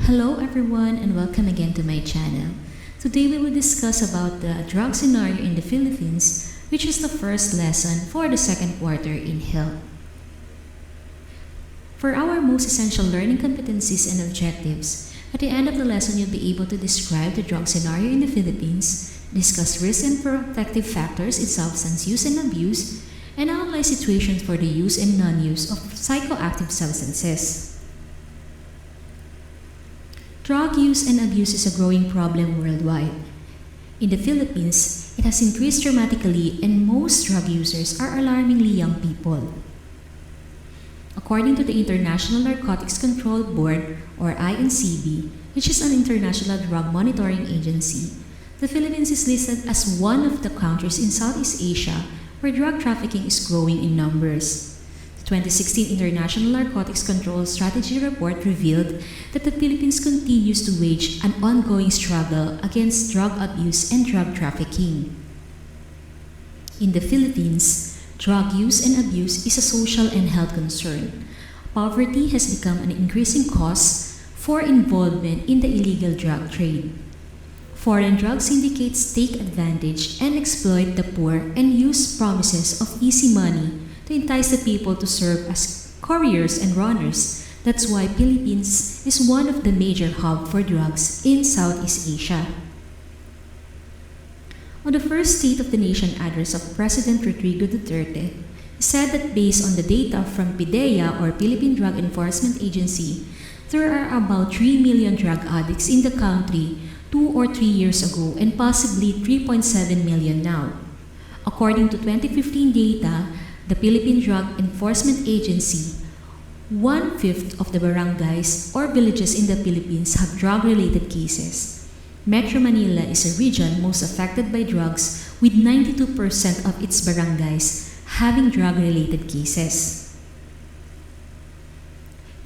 Hello everyone and welcome again to my channel. Today we will discuss about the drug scenario in the Philippines, which is the first lesson for the second quarter in health. For our most essential learning competencies and objectives, at the end of the lesson you'll be able to describe the drug scenario in the Philippines, discuss risk and protective factors in substance use and abuse, and analyze situations for the use and non-use of psychoactive substances. Drug use and abuse is a growing problem worldwide. In the Philippines, it has increased dramatically and most drug users are alarmingly young people. According to the International Narcotics Control Board, or INCB, which is an international drug monitoring agency, the Philippines is listed as one of the countries in Southeast Asia where drug trafficking is growing in numbers. The 2016 International Narcotics Control Strategy Report revealed that the Philippines continues to wage an ongoing struggle against drug abuse and drug trafficking. In the Philippines, drug use and abuse is a social and health concern. Poverty has become an increasing cause for involvement in the illegal drug trade. Foreign drug syndicates take advantage and exploit the poor and use promises of easy money to entice the people to serve as couriers and runners. That's why Philippines is one of the major hubs for drugs in Southeast Asia. On the first State of the Nation address of President Rodrigo Duterte, he said that based on the data from PDEA or Philippine Drug Enforcement Agency, there are about 3 million drug addicts in the country 2 or 3 years ago and possibly 3.7 million now. According to 2015 data, the Philippine Drug Enforcement Agency, 1/5 of the barangays or villages in the Philippines have drug-related cases. Metro Manila is a region most affected by drugs with 92% of its barangays having drug-related cases.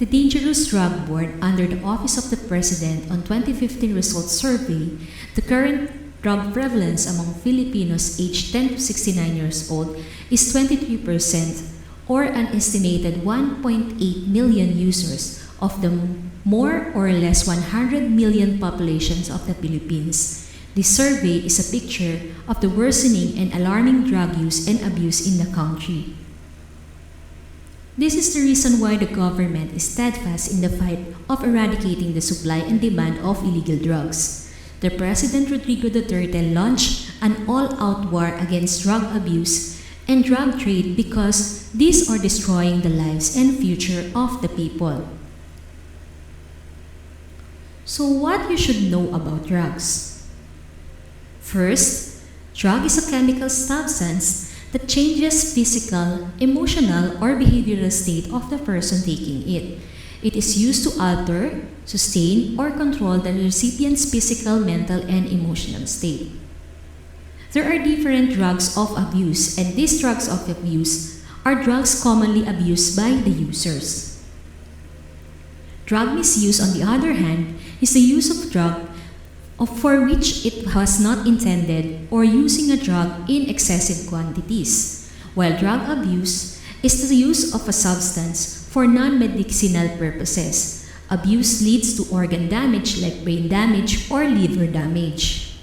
The Dangerous Drug Board under the Office of the President on 2015 results survey, the current drug prevalence among Filipinos aged 10 to 69 years old is 23% or an estimated 1.8 million users of the more or less 100 million populations of the Philippines. This survey is a picture of the worsening and alarming drug use and abuse in the country. This is the reason why the government is steadfast in the fight of eradicating the supply and demand of illegal drugs. The President Rodrigo Duterte launched an all-out war against drug abuse and drug trade because these are destroying the lives and future of the people. So what you should know about drugs? First, drug is a chemical substance that changes physical, emotional, or behavioral state of the person taking it. It is used to alter, sustain, or control the recipient's physical, mental, and emotional state. There are different drugs of abuse, and these drugs of abuse are drugs commonly abused by the users. Drug misuse, on the other hand, is the use of drug for which it was not intended or using a drug in excessive quantities, while drug abuse is the use of a substance for non-medicinal purposes. Abuse leads to organ damage like brain damage or liver damage.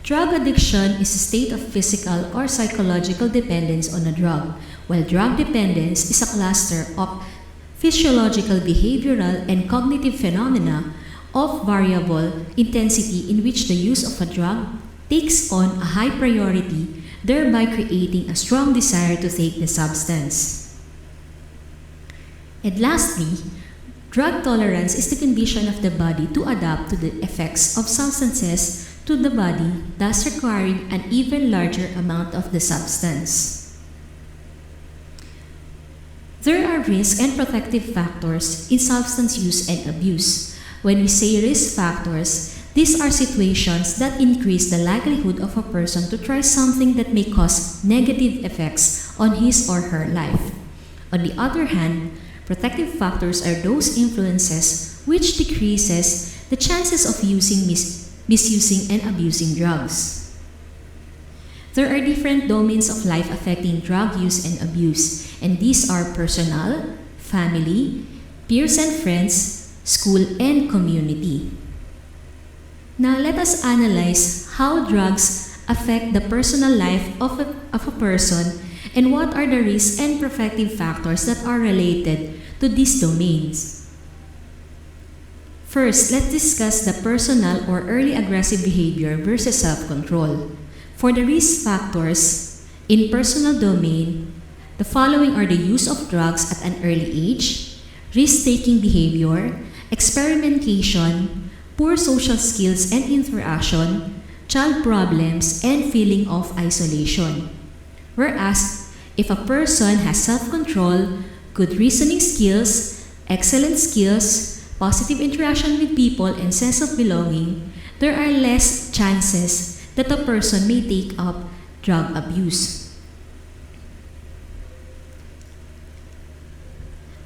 Drug addiction is a state of physical or psychological dependence on a drug, while drug dependence is a cluster of physiological, behavioral, and cognitive phenomena of variable intensity in which the use of a drug takes on a high priority, thereby creating a strong desire to take the substance. And lastly, drug tolerance is the condition of the body to adapt to the effects of substances to the body, thus requiring an even larger amount of the substance. There are risk and protective factors in substance use and abuse. When we say risk factors, these are situations that increase the likelihood of a person to try something that may cause negative effects on his or her life. On the other hand, protective factors are those influences which decreases the chances of misusing and abusing drugs. There are different domains of life affecting drug use and abuse, and these are personal, family, peers and friends, school, and community. Now let us analyze how drugs affect the personal life of a person and what are the risks and protective factors that are related to these domains. First, let's discuss the personal or early aggressive behavior versus self-control. For the risk factors in personal domain, the following are the use of drugs at an early age, risk-taking behavior, experimentation, poor social skills and interaction, child problems, and feeling of isolation. Whereas, if a person has self-control, good reasoning skills, excellent skills, positive interaction with people, and sense of belonging, there are less chances that a person may take up drug abuse.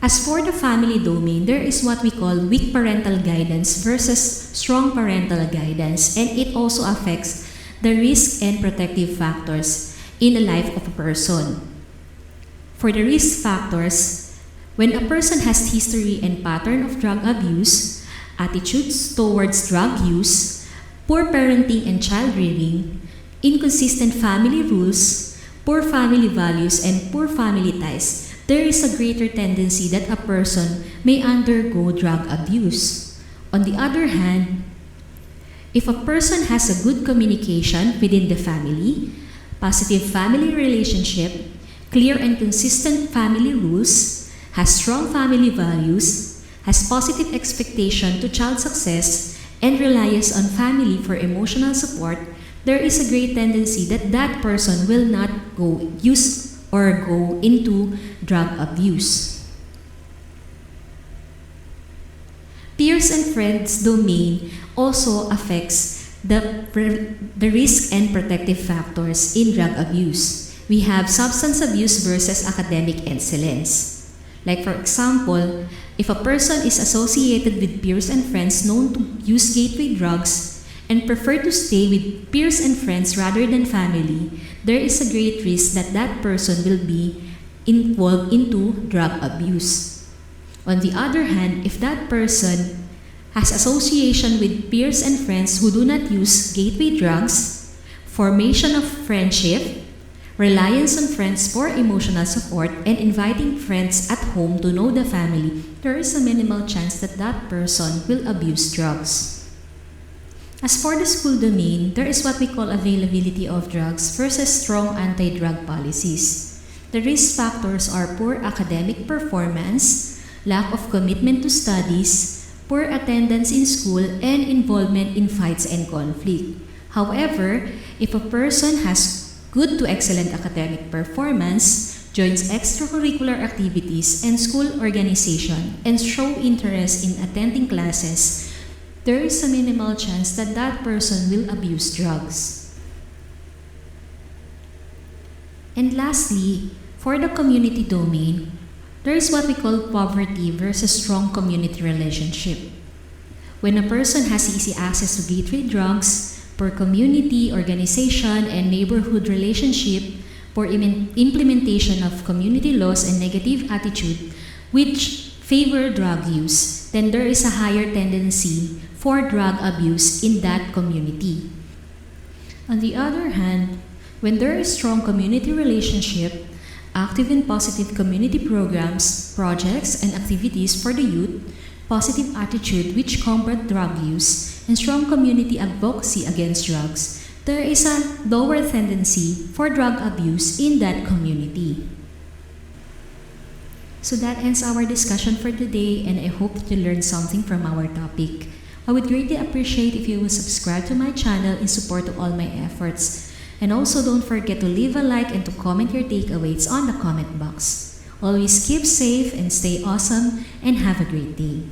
As for the family domain, there is what we call weak parental guidance versus strong parental guidance, and it also affects the risk and protective factors in the life of a person. For the risk factors, when a person has history and pattern of drug abuse, attitudes towards drug use, poor parenting and child rearing, inconsistent family rules, poor family values, and poor family ties, there is a greater tendency that a person may undergo drug abuse. On the other hand, if a person has a good communication within the family, positive family relationship, clear and consistent family rules, has strong family values, has positive expectation to child success, and relies on family for emotional support, there is a great tendency that that person will not go into drug abuse. Peers and friends domain also affects the risk and protective factors in drug abuse. We have substance abuse versus academic excellence. Like for example, if a person is associated with peers and friends known to use gateway drugs and prefer to stay with peers and friends rather than family, there is a great risk that that person will be involved into drug abuse. On the other hand, if that person has association with peers and friends who do not use gateway drugs, formation of friendship, reliance on friends for emotional support, and inviting friends at home to know the family, there is a minimal chance that that person will abuse drugs. As for the school domain, there is what we call availability of drugs versus strong anti-drug policies. The risk factors are poor academic performance, lack of commitment to studies, poor attendance in school, and involvement in fights and conflict. However, if a person has good to excellent academic performance, joins extracurricular activities and school organization, and show interest in attending classes, there is a minimal chance that that person will abuse drugs. And lastly, for the community domain, there is what we call poverty versus strong community relationship. When a person has easy access to gateway drugs, poor community, organization, and neighborhood relationship, poor implementation of community laws and negative attitude which favor drug use, then there is a higher tendency for drug abuse in that community. On the other hand, when there is strong community relationship, active and positive community programs, projects, and activities for the youth, positive attitude which combat drug use, and strong community advocacy against drugs, there is a lower tendency for drug abuse in that community. So that ends our discussion for today, and I hope that you learned something from our topic. I would greatly appreciate if you will subscribe to my channel in support of all my efforts. And also don't forget to leave a like and to comment your takeaways on the comment box. Always keep safe and stay awesome and have a great day.